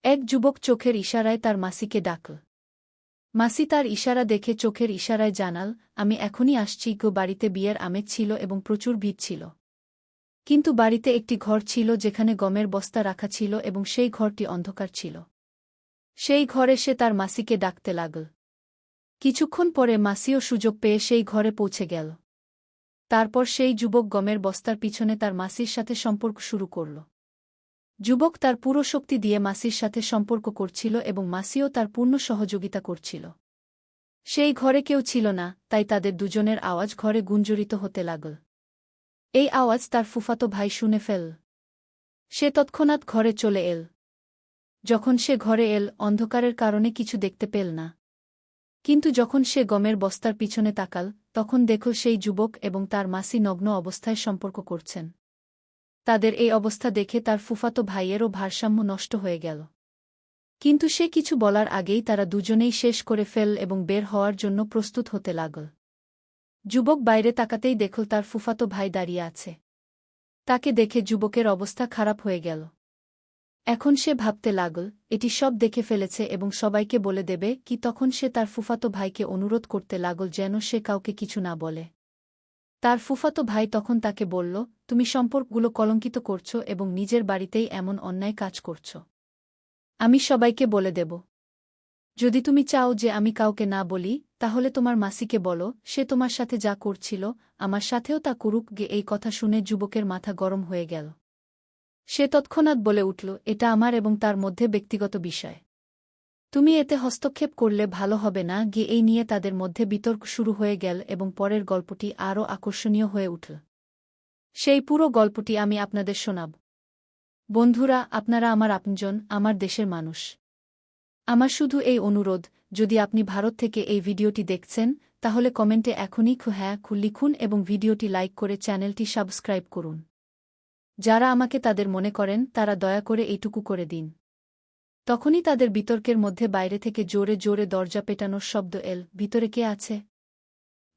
এক যুবক চোখের ইশারায় তার মাসিকে ডাকল। মাসি তার ইশারা দেখে চোখের ইশারায় জানাল, আমি এখনই আসছি গো। বাড়িতে বিয়ের আমেজ ছিল এবং প্রচুর ভিড় ছিল। কিন্তু বাড়িতে একটি ঘর ছিল যেখানে গমের বস্তা রাখা ছিল এবং সেই ঘরটি অন্ধকার ছিল। সেই ঘরে সে তার মাসিকে ডাকতে লাগল। কিছুক্ষণ পরে মাসিও সুযোগ পেয়ে সেই ঘরে পৌঁছে গেল। তারপর সেই যুবক গমের বস্তার পিছনে তার মাসির সাথে সম্পর্ক শুরু করল। যুবক তার পুরো শক্তি দিয়ে মাসির সাথে সম্পর্ক করছিল এবং মাসিও তার পূর্ণ সহযোগিতা করছিল। সেই ঘরে কেউ ছিল না, তাই তাদের দুজনের আওয়াজ ঘরে গুঞ্জরিত হতে লাগল। এই আওয়াজ তার ফুফাতো ভাই শুনে ফেল। সে তৎক্ষণাৎ ঘরে চলে এল। যখন সে ঘরে এল, অন্ধকারের কারণে কিছু দেখতে পেল না। কিন্তু যখন সে গমের বস্তার পিছনে তাকাল, তখন দেখল সেই যুবক এবং তার মাসি নগ্ন অবস্থায় সম্পর্ক করছেন। তাদের এই অবস্থা দেখে তার ফুফাতো ভাইয়েরও ভারসাম্য নষ্ট হয়ে গেল। কিন্তু সে কিছু বলার আগেই তারা দুজনেই শেষ করে ফেল এবং বের হওয়ার জন্য প্রস্তুত হতে লাগল। যুবক বাইরে তাকাতেই দেখল তার ফুফাতো ভাই দাঁড়িয়ে আছে। তাকে দেখে যুবকের অবস্থা খারাপ হয়ে গেল। এখন সে ভাবতে লাগল, এটি সব দেখে ফেলেছে এবং সবাইকে বলে দেবে কি। তখন সে তার ফুফাতো ভাইকে অনুরোধ করতে লাগল যেন সে কাউকে কিছু না বলে। তার ফুফাতো ভাই তখন তাকে বলল, তুমি সম্পর্কগুলো কলঙ্কিত করছ এবং নিজের বাড়িতেই এমন অন্যায় কাজ করছ। আমি সবাইকে বলে দেব। যদি তুমি চাও যে আমি কাউকে না বলি, তাহলে তোমার মাসিকে বলো, সে তোমার সাথে যা করছিল আমার সাথেও তা করুক গে। এই কথা শুনে যুবকের মাথা গরম হয়ে গেল। সে তৎক্ষণাৎ বলে উঠল, এটা আমার এবং তার মধ্যে ব্যক্তিগত বিষয়। তুমি এতে হস্তক্ষেপ করলে ভালো হবে না গিয়ে। এই নিয়ে তাদের মধ্যে বিতর্ক শুরু হয়ে গেল এবং পরের গল্পটি আরও আকর্ষণীয় হয়ে উঠল। সেই পুরো গল্পটি আমি আপনাদের শোনাব। বন্ধুরা, আপনারা আমার আপনজন, আমার দেশের মানুষ। আমার শুধু এই অনুরোধ, যদি আপনি ভারত থেকে এই ভিডিওটি দেখছেন, তাহলে কমেন্টে এখনই হ্যাঁ লিখুন এবং ভিডিওটি লাইক করে চ্যানেলটি সাবস্ক্রাইব করুন। যারা আমাকে তাদের মনে করেন তারা দয়া করে এইটুকু করে দিন। তখনই তাদের বিতর্কের মধ্যে বাইরে থেকে জোরে জোরে দরজা পেটানোর শব্দ এল। ভিতরে কে আছে?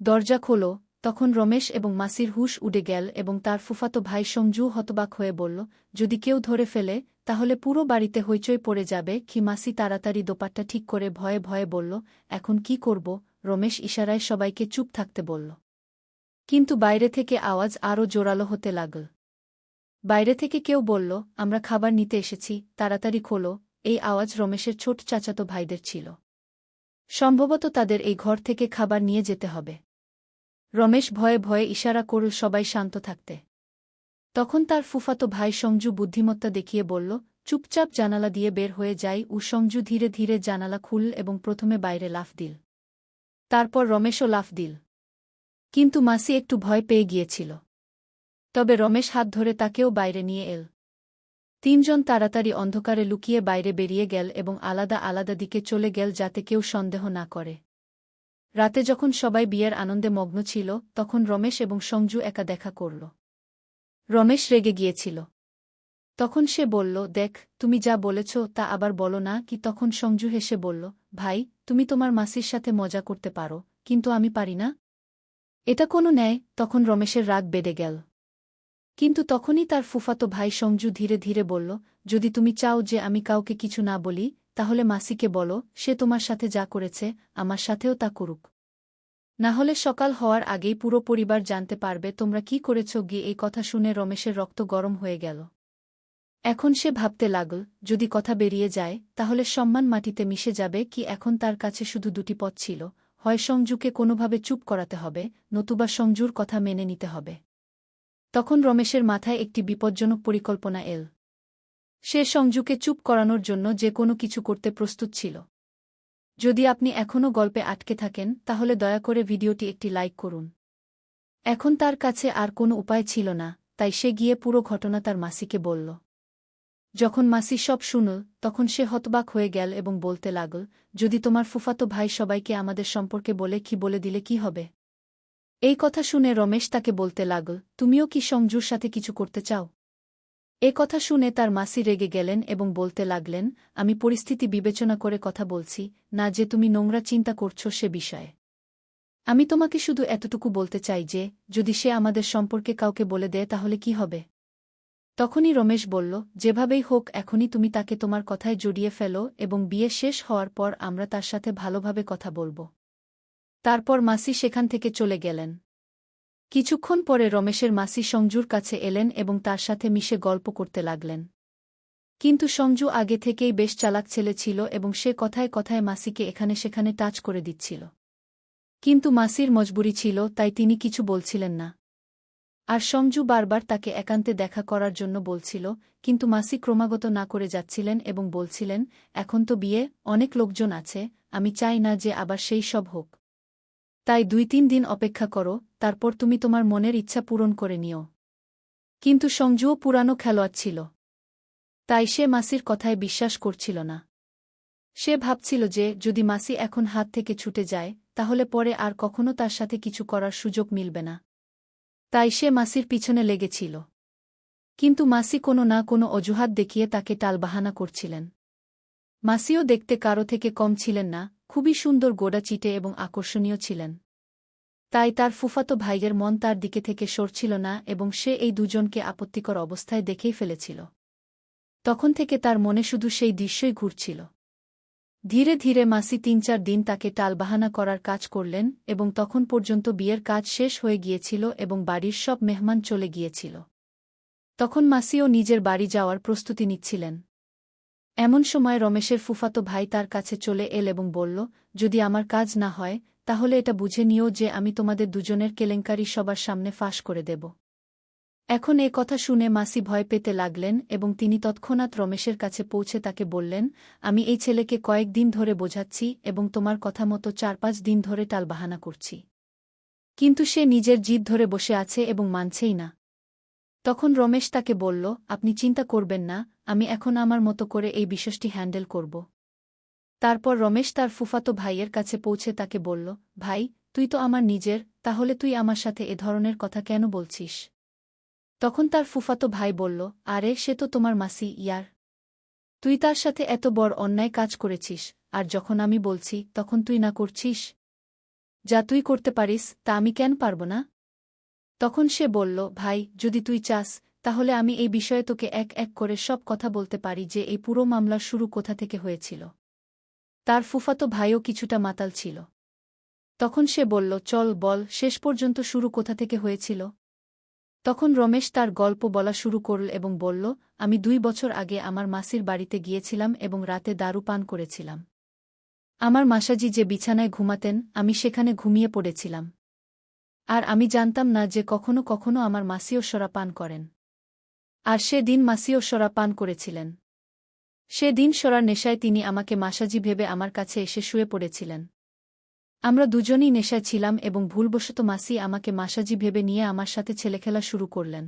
দরজা খোলো। তখন রমেশ এবং মাসির হুঁশ উড়ে গেল এবং তার ফুফাতো ভাই সঞ্জু হতবাক হয়ে বলল, যদি কেউ ধরে ফেলে তাহলে পুরো বাড়িতে হইচই পড়ে যাবে কি। মাসি তাড়াতাড়ি দোপাট্টা ঠিক করে ভয়ে ভয়ে বলল, এখন কি করব? রমেশ ইশারায় সবাইকে চুপ থাকতে বলল। কিন্তু বাইরে থেকে আওয়াজ আরও জোরালো হতে লাগল। বাইরে থেকে কেউ বলল, আমরা খাবার নিতে এসেছি, তাড়াতাড়ি খোলো। এই আওয়াজ রমেশের ছোট চাচাতো ভাইদের ছিল। সম্ভবত তাদের এই ঘর থেকে খাবার নিয়ে যেতে হবে। রমেশ ভয়ে ভয়ে ইশারা করল সবাই শান্ত থাকতে। তখন তার ফুফাতো ভাই সঞ্জু বুদ্ধিমত্তা দেখিয়ে বলল, চুপচাপ জানালা দিয়ে বের হয়ে যাই। সঞ্জু ধীরে ধীরে জানালা খুলল এবং প্রথমে বাইরে লাফ দিল। তারপর রমেশও লাফ দিল। কিন্তু মাসি একটু ভয় পেয়ে গিয়েছিল। তবে রমেশ হাত ধরে তাকেও বাইরে নিয়ে এল। তিনজন তাড়াতাড়ি অন্ধকারে লুকিয়ে বাইরে বেরিয়ে গেল এবং আলাদা আলাদা দিকে চলে গেল যাতে কেউ সন্দেহ না করে। রাতে যখন সবাই বিয়ের আনন্দে মগ্ন ছিল, তখন রমেশ এবং সঞ্জু একা দেখা করল। রমেশ রেগে গিয়েছিল। তখন সে বলল, দেখ, তুমি যা বলেছ তা আবার বলো না কি। তখন সঞ্জু হেসে বলল, ভাই, তুমি তোমার মাসির সাথে মজা করতে পারো, কিন্তু আমি পারি না। এটা কোনো ন্যায়? তখন রমেশের রাগ বেড়ে গেল। কিন্তু তখনই তার ফুফাতো ভাই সঞ্জু ধীরে ধীরে বলল, যদি তুমি চাও যে আমি কাউকে কিছু না বলি, তাহলে মাসিকে বলো, সে তোমার সাথে যা করেছে আমার সাথেও তা করুক। না হলে সকাল হওয়ার আগেই পুরো পরিবার জানতে পারবে তোমরা কি করেছ গিয়ে। এই কথা শুনে রমেশের রক্ত গরম হয়ে গেল। এখন সে ভাবতে লাগল, যদি কথা বেরিয়ে যায় তাহলে সম্মান মাটিতে মিশে যাবে কি। এখন তার কাছে শুধু দুটি পথ ছিল, হয় সঞ্জুকে কোনোভাবে চুপ করাতে হবে, নতুবা সঞ্জুর কথা মেনে নিতে হবে। তখন রমেশের মাথায় একটি বিপজ্জনক পরিকল্পনা এল। সে সঞ্জুকে চুপ করানোর জন্য যে কোনো কিছু করতে প্রস্তুত ছিল। যদি আপনি এখনও গল্পে আটকে থাকেন, তাহলে দয়া করে ভিডিওটি একটি লাইক করুন। এখন তার কাছে আর কোনো উপায় ছিল না, তাই সে গিয়ে পুরো ঘটনা তার মাসিকে বলল। যখন মাসি সব শুনল, তখন সে হতবাক হয়ে গেল এবং বলতে লাগল, যদি তোমার ফুফাতো ভাই সবাইকে আমাদের সম্পর্কে বলে দিলে কি হবে? এই কথা শুনে রমেশ তাকে বলতে লাগল, তুমিও কি সঞ্জুর সাথে কিছু করতে চাও? এ কথা শুনে তার মাসি রেগে গেলেন এবং বলতে লাগলেন, আমি পরিস্থিতি বিবেচনা করে কথা বলছি না যে তুমি নোংরা চিন্তা করছ সে বিষয়ে। আমি তোমাকে শুধু এতটুকু বলতে চাই যে, যদি সে আমাদের সম্পর্কে কাউকে বলে দেয় তাহলে কি হবে? তখনই রমেশ বলল, যেভাবেই হোক এখনই তুমি তাকে তোমার কথায় জড়িয়ে ফেলো এবং বিয়ে শেষ হওয়ার পর আমরা তার সাথে ভালোভাবে কথা বলব। তারপর মাসি সেখান থেকে চলে গেলেন। কিছুক্ষণ পরে রমেশের মাসি সঞ্জুর কাছে এলেন এবং তার সাথে মিশে গল্প করতে লাগলেন। কিন্তু সঞ্জু আগে থেকেই বেশ চালাক ছেলে ছিল এবং সে কথায় কথায় মাসিকে এখানে সেখানে টাচ করে দিচ্ছিল। কিন্তু মাসির মজবুরি ছিল, তাই তিনি কিছু বলছিলেন না। আর সঞ্জু বারবার তাকে একান্তে দেখা করার জন্য বলছিল, কিন্তু মাসি ক্রমাগত না করে যাচ্ছিলেন এবং বলছিলেন, এখন তো বিয়ে, অনেক লোকজন আছে, আমি চাই না যে আবার সেই সব হোক। তাই 2-3 দিন অপেক্ষা করো, তারপর তুমি তোমার মনের ইচ্ছা পূরণ করে নিও। কিন্তু সঞ্জুও পুরানো খেলোয়াড় ছিল। তাই সে মাসির কথায় বিশ্বাস করছিল না। সে ভাবছিল যে যদি মাসি এখন হাত থেকে ছুটে যায়, তাহলে পরে আর কখনো তার সাথে কিছু করার সুযোগ মিলবে না। তাই সে মাসির পিছনে লেগেছিল। কিন্তু মাসি কোনো না কোনো অজুহাত দেখিয়ে তাকে টালবাহানা করছিলেন। মাসিও দেখতে কারো থেকে কম ছিলেন না, খুবই সুন্দর গোড়া চিটে এবং আকর্ষণীয় ছিলেন। তাই তার ফুফাতো ভাইয়ের মন তার দিকে থেকে সরছিল না এবং সে এই দুজনকে আপত্তিকর অবস্থায় দেখেই ফেলেছিল। তখন থেকে তার মনে শুধু সেই দৃশ্যই ঘুরছিল। ধীরে ধীরে মাসি 3-4 দিন তাকে টালবাহানা করার কাজ করলেন এবং তখন পর্যন্ত বিয়ের কাজ শেষ হয়ে গিয়েছিল এবং বাড়ির সব মেহমান চলে গিয়েছিল। তখন মাসিও নিজের বাড়ি যাওয়ার প্রস্তুতি নিচ্ছিলেন। এমন সময় রমেশের ফুফাতো ভাই তার কাছে চলে এল এবং বলল, যদি আমার কাজ না হয়, তাহলে এটা বুঝে নিও যে আমি তোমাদের দুজনের কেলেঙ্কারি সবার সামনে ফাঁস করে দেব। এখন এ কথা শুনে মাসি ভয় পেতে লাগলেন এবং তিনি তৎক্ষণাৎ রমেশের কাছে পৌঁছে তাকে বললেন, আমি এই ছেলেকে কয়েকদিন ধরে বোঝাচ্ছি এবং তোমার কথা মতো 4-5 দিন ধরে টালবাহানা করছি। কিন্তু সে নিজের জিদ ধরে বসে আছে এবং মানছেই না। তখন রমেশ তাকে বলল, আপনি চিন্তা করবেন না, আমি এখন আমার মতো করে এই বিষয়টি হ্যান্ডেল করব। তারপর রমেশ তার ফুফাতো ভাইয়ের কাছে পৌঁছে তাকে বলল, ভাই, তুই তো আমার নিজের, তাহলে তুই আমার সাথে এ ধরনের কথা কেন বলছিস? তখন তার ফুফাতো ভাই বলল, আরে সে তো তোমার মাসি ইয়ার। তুই তার সাথে এত বড় অন্যায় কাজ করেছিস, আর যখন আমি বলছি তখন তুই না করছিস? যা তুই করতে পারিস তা আমি কেন পারব না? তখন সে বলল, ভাই, যদি তুই চাস, তাহলে আমি এই বিষয়ে তোকে এক এক করে সব কথা বলতে পারি যে এই পুরো মামলার শুরু কোথা থেকে হয়েছিল। তার ফুফাতো ভাইও কিছুটা মাতাল ছিল। তখন সে বলল, চল বল, শেষ পর্যন্ত শুরু কোথা থেকে হয়েছিল? তখন রমেশ তার গল্প বলা শুরু করল এবং বলল, আমি 2 বছর আগে আমার মাসির বাড়িতে গিয়েছিলাম এবং রাতে দারু পান করেছিলাম। আমার মাসাজি যে বিছানায় ঘুমাতেন, আমি সেখানে ঘুমিয়ে পড়েছিলাম। আর আমি জানতাম না যে কখনো কখনো আমার মাসিও শরাব পান করেন। আর সেদিন মাসিও শরাব পান করেছিলেন। সেদিন শরার নেশায় তিনি আমাকে মাসাজি ভেবে আমার কাছে এসে শুয়ে পড়েছিলেন। আমরা দুজনই নেশায় ছিলাম এবং ভুলবশত মাসি আমাকে মাসাজি ভেবে নিয়ে আমার সাথে ছেলেখেলা শুরু করলেন।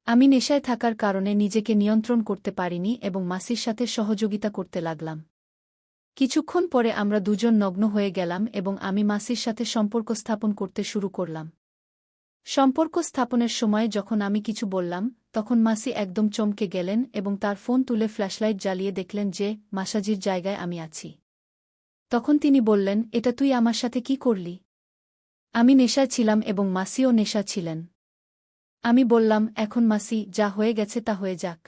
আমি নেশায় থাকার কারণে নিজেকে নিয়ন্ত্রণ করতে পারিনি এবং মাসির সাথে সহযোগিতা করতে লাগলাম। কিছুক্ষণ পরে আমরা দুজন নগ্ন হয়ে গেলাম এবং আমি মাসির সাথে সম্পর্ক স্থাপন করতে শুরু করলাম। সম্পর্ক স্থাপনের সময় যখন আমি কিছু বললাম, তখন মাসি একদম চমকে গেলেন এবং তার ফোন তুলে ফ্ল্যাশলাইট জ্বালিয়ে দেখলেন যে মাসাজির জায়গায় আমি আছি। তখন তিনি বললেন, এটা তুই আমার সাথে কি করলি? আমি নেশায় ছিলাম এবং মাসিও নেশা ছিলেন। আমি বললাম, এখন মাসি, যা হয়ে গেছে তা হয়ে যাক।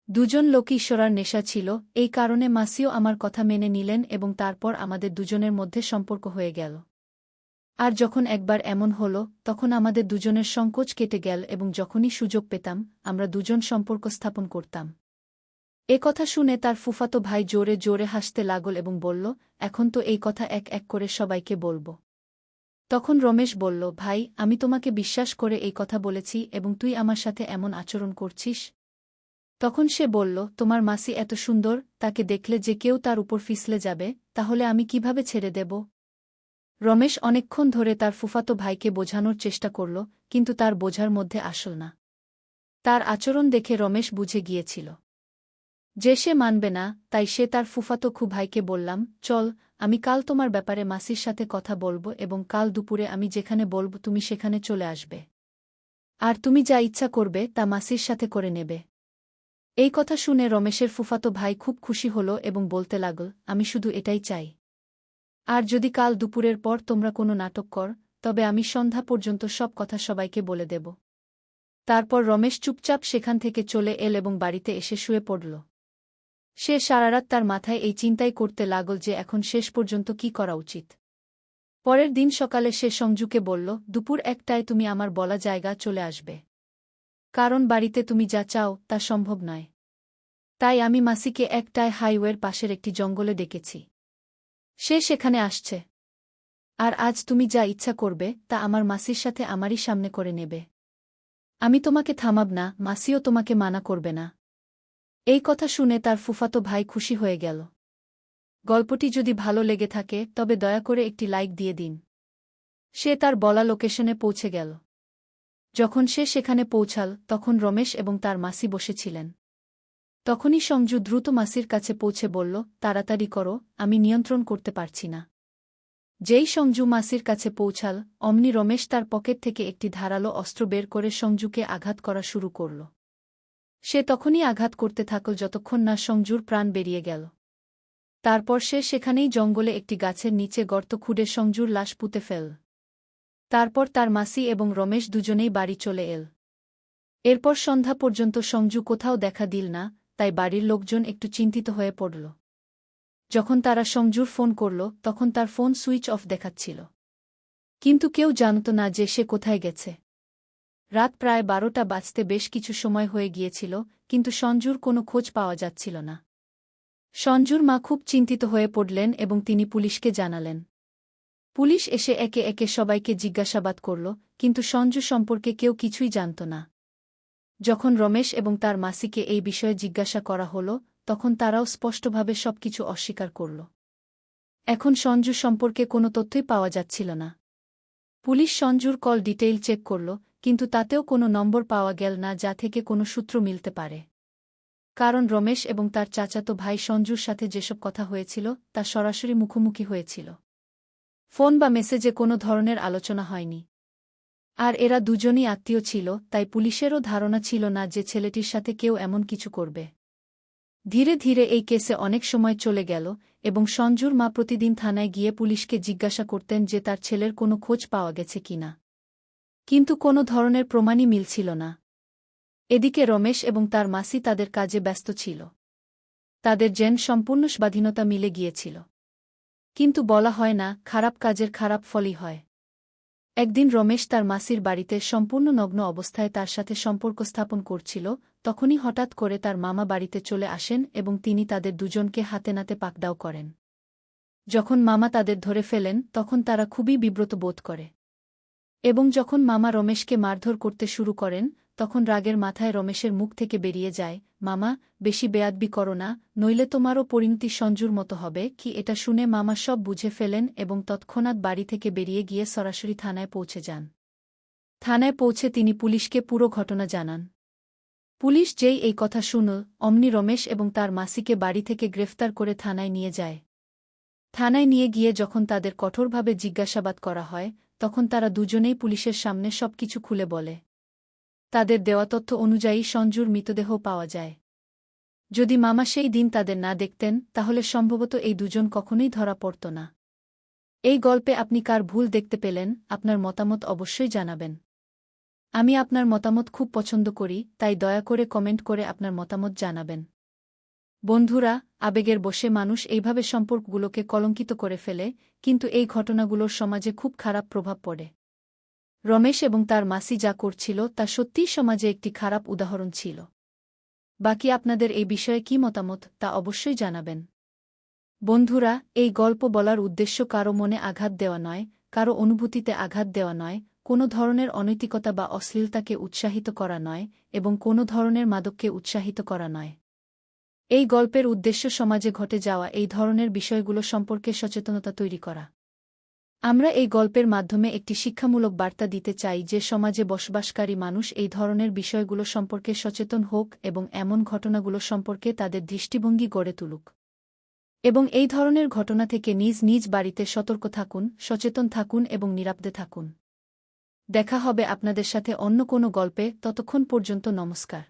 দুজন লোকই ঈশ্বরার নেশা ছিল, এই কারণে মাসিও আমার কথা মেনে নিলেন এবং তারপর আমাদের দুজনের মধ্যে সম্পর্ক হয়ে গেল। আর যখন একবার এমন হল, তখন আমাদের দুজনের সংকোচ কেটে গেল এবং যখনই সুযোগ পেতাম, আমরা দুজন সম্পর্ক স্থাপন করতাম। এ কথা শুনে তার ফুফাতো ভাই জোরে জোরে হাসতে লাগল এবং বলল, এখন তো এই কথা এক এক করে সবাইকে বলব। তখন রমেশ বলল, ভাই, আমি তোমাকে বিশ্বাস করে এই কথা বলেছি এবং তুই আমার সাথে এমন আচরণ করছিস? তখন সে বলল, তোমার মাসি এত সুন্দর, তাকে দেখলে যে কেউ তার উপর ফিসলে যাবে, তাহলে আমি কিভাবে ছেড়ে দেব? রমেশ অনেকক্ষণ ধরে তার ফুফাতো ভাইকে বোঝানোর চেষ্টা করল, কিন্তু তার বোঝার মধ্যে আসল না। তার আচরণ দেখে রমেশ বুঝে গিয়েছিল যে সে মানবে না, তাই সে তার ফুফাতো ভাইকে বললাম, চল, আমি কাল তোমার ব্যাপারে মাসির সাথে কথা বলবো এবং কাল দুপুরে আমি যেখানে বলব তুমি সেখানে চলে আসবে। আর তুমি যা ইচ্ছা করবে তা মাসির সাথে করে নেবে। এই কথা শুনে রমেশের ফুফাতো ভাই খুব খুশি হল এবং বলতে লাগল, আমি শুধু এটাই চাই। আর যদি কাল দুপুরের পর তোমরা কোনো নাটক কর, তবে আমি সন্ধ্যা পর্যন্ত সব কথা সবাইকে বলে দেব। তারপর রমেশ চুপচাপ সেখান থেকে চলে এল এবং বাড়িতে এসে শুয়ে পড়ল। সে সারারাত তার মাথায় এই চিন্তাই করতে লাগল যে এখন শেষ পর্যন্ত কি করা উচিত। পরের দিন সকালে সে সঞ্জুকে বলল, দুপুর 1টায় তুমি আমার বলা জায়গা চলে আসবে। কারণ বাড়িতে তুমি যা চাও তা সম্ভব নয়। তাই আমি মাসিকে 1টায় হাইওয়ের পাশের একটি জঙ্গলে ডেকেছি। সে সেখানে আসছে। আর আজ তুমি যা ইচ্ছা করবে তা আমার মাসির সাথে আমারই সামনে করে নেবে। আমি তোমাকে থামাব না, মাসিও তোমাকে মানা করবে না। এই কথা শুনে তার ফুফাতো ভাই খুশি হয়ে গেল। গল্পটি যদি ভালো লেগে থাকে তবে দয়া করে একটি লাইক দিয়ে দিন। সে তার বলা লোকেশনে পৌঁছে গেল। যখন সে সেখানে পৌঁছাল তখন রমেশ এবং তার মাসি বসেছিলেন। তখনই সঞ্জু দ্রুত মাসির কাছে পৌঁছে বলল, তাড়াতাড়ি করো, আমি নিয়ন্ত্রণ করতে পারছি না। যেই সঞ্জু মাসির কাছে পৌঁছাল অমনি রমেশ তার পকেট থেকে একটি ধারালো অস্ত্র বের করে সঞ্জুকে আঘাত করা শুরু করল। সে তখনই আঘাত করতে থাকল যতক্ষণ না সঞ্জুর প্রাণ বেরিয়ে গেল। তারপর সে সেখানেই জঙ্গলে একটি গাছের নিচে গর্ত খুঁড়ে সঞ্জুর লাশ পুঁতে ফেল। তারপর তার মাসি এবং রমেশ দুজনেই বাড়ি চলে এল। এরপর সন্ধ্যা পর্যন্ত সঞ্জু কোথাও দেখা দিল না, তাই বাড়ির লোকজন একটু চিন্তিত হয়ে পড়ল। যখন তারা সঞ্জুর ফোন করল তখন তার ফোন সুইচ অফ দেখাচ্ছিল। কিন্তু কেউ জানত না যে সে কোথায় গেছে। রাত প্রায় 12টা বাজতে বেশ কিছু সময় হয়ে গিয়েছিল, কিন্তু সঞ্জুর কোনো খোঁজ পাওয়া যাচ্ছিল না। সঞ্জুর মা খুব চিন্তিত হয়ে পড়লেন এবং তিনি পুলিশকে জানালেন। পুলিশ এসে একে একে সবাইকে জিজ্ঞাসাবাদ করল, কিন্তু সঞ্জু সম্পর্কে কেউ কিছুই জানত না। যখন রমেশ এবং তার মাসিকে এই বিষয়ে জিজ্ঞাসা করা হল তখন তারাও স্পষ্টভাবে সবকিছু অস্বীকার করল। এখন সঞ্জু সম্পর্কে কোনো তথ্যই পাওয়া যাচ্ছিল না। পুলিশ সঞ্জুর কল ডিটেইল চেক করল, কিন্তু তাতেও কোনো নম্বর পাওয়া গেল না যা থেকে কোনো সূত্র মিলতে পারে। কারণ রমেশ এবং তার চাচাতো ভাই সঞ্জুর সাথে যেসব কথা হয়েছিল তা সরাসরি মুখোমুখি হয়েছিল। ফোন বা মেসেজে কোনো ধরনের আলোচনা হয়নি। আর এরা দুজনই আত্মীয় ছিল, তাই পুলিশেরও ধারণা ছিল না যে ছেলেটির সাথে কেউ এমন কিছু করবে। ধীরে ধীরে এই কেসে অনেক সময় চলে গেল এবং সঞ্জুর মা প্রতিদিন থানায় গিয়ে পুলিশকে জিজ্ঞাসা করতেন যে তার ছেলের কোনো খোঁজ পাওয়া গেছে কিনা। কিন্তু কোনো ধরনের প্রমাণই মিলছিল না। এদিকে রমেশ এবং তার মাসি তাদের কাজে ব্যস্ত ছিল। তাদের যেন সম্পূর্ণ স্বাধীনতা মিলে গিয়েছিল। কিন্তু বলা হয় না, খারাপ কাজের খারাপ ফলই হয়। একদিন রমেশ তার মাসির বাড়িতে সম্পূর্ণ নগ্ন অবস্থায় তার সাথে সম্পর্ক স্থাপন করছিল, তখনই হঠাৎ করে তার মামা বাড়িতে চলে আসেন এবং তিনি তাদের দুজনকে হাতে নাতে পাকড়াও করেন। যখন মামা তাদের ধরে ফেলেন তখন তারা খুবই বিব্রত বোধ করে। এবং যখন মামা রমেশকে মারধর করতে শুরু করেন তখন রাগের মাথায় রমেশের মুখ থেকে বেরিয়ে যায়, মামা, বেশি বেয়াদবি করো না, নইলে তোমারও পরিণতি সঞ্জুর মতো হবে কি। এটা শুনে মামা সব বুঝে ফেলেন এবং তৎক্ষণাৎ বাড়ি থেকে বেরিয়ে গিয়ে সরাসরি থানায় পৌঁছে যান। থানায় পৌঁছে তিনি পুলিশকে পুরো ঘটনা জানান। পুলিশ যেই এই কথা শুনল অমনি রমেশ এবং তার মাসিকে বাড়ি থেকে গ্রেফতার করে থানায় নিয়ে যায়। থানায় নিয়ে গিয়ে যখন তাদের কঠোরভাবে জিজ্ঞাসাবাদ করা হয় তখন তারা দুজনেই পুলিশের সামনে সবকিছু খুলে বলে। তাদের দেওয়া তথ্য অনুযায়ী সঞ্জুর মৃতদেহ পাওয়া যায়। যদি মামা সেই দিন তাদের না দেখতেন তাহলে সম্ভবত এই দুজন কখনোই ধরা পড়ত না। এই গল্পে আপনি কার ভুল দেখতে পেলেন আপনার মতামত অবশ্যই জানাবেন। আমি আপনার মতামত খুব পছন্দ করি, তাই দয়া করে কমেন্ট করে আপনার মতামত জানাবেন। বন্ধুরা, আবেগের বশে মানুষ এইভাবে সম্পর্কগুলোকে কলঙ্কিত করে ফেলে, কিন্তু এই ঘটনাগুলোর সমাজে খুব খারাপ প্রভাব পড়ে। রমেশ এবং তার মাসি যা করছিল তা সত্যিই সমাজে একটি খারাপ উদাহরণ ছিল। বাকি আপনাদের এই বিষয়ে কী মতামত তা অবশ্যই জানাবেন। বন্ধুরা, এই গল্প বলার উদ্দেশ্য কারো মনে আঘাত দেওয়া নয়, কারো অনুভূতিতে আঘাত দেওয়া নয়, কোনো ধরনের অনৈতিকতা বা অশ্লীলতাকে উৎসাহিত করা নয় এবং কোনো ধরনের মাদককে উৎসাহিত করা নয়। এই গল্পের উদ্দেশ্য সমাজে ঘটে যাওয়া এই ধরনের বিষয়গুলো সম্পর্কে সচেতনতা তৈরি করা। আমরা এই গল্পের মাধ্যমে একটি শিক্ষামূলক বার্তা দিতে চাই যে সমাজে বসবাসকারী মানুষ এই ধরনের বিষয়গুলো সম্পর্কে সচেতন হোক এবং এমন ঘটনাগুলো সম্পর্কে তাদের দৃষ্টিভঙ্গি গড়ে তুলুক। এবং এই ধরনের ঘটনা থেকে নিজ নিজ বাড়িতে সতর্ক থাকুন, সচেতন থাকুন এবং নিরাপদে থাকুন। দেখা হবে আপনাদের সাথে অন্য কোনো গল্পে, ততক্ষণ পর্যন্ত নমস্কার।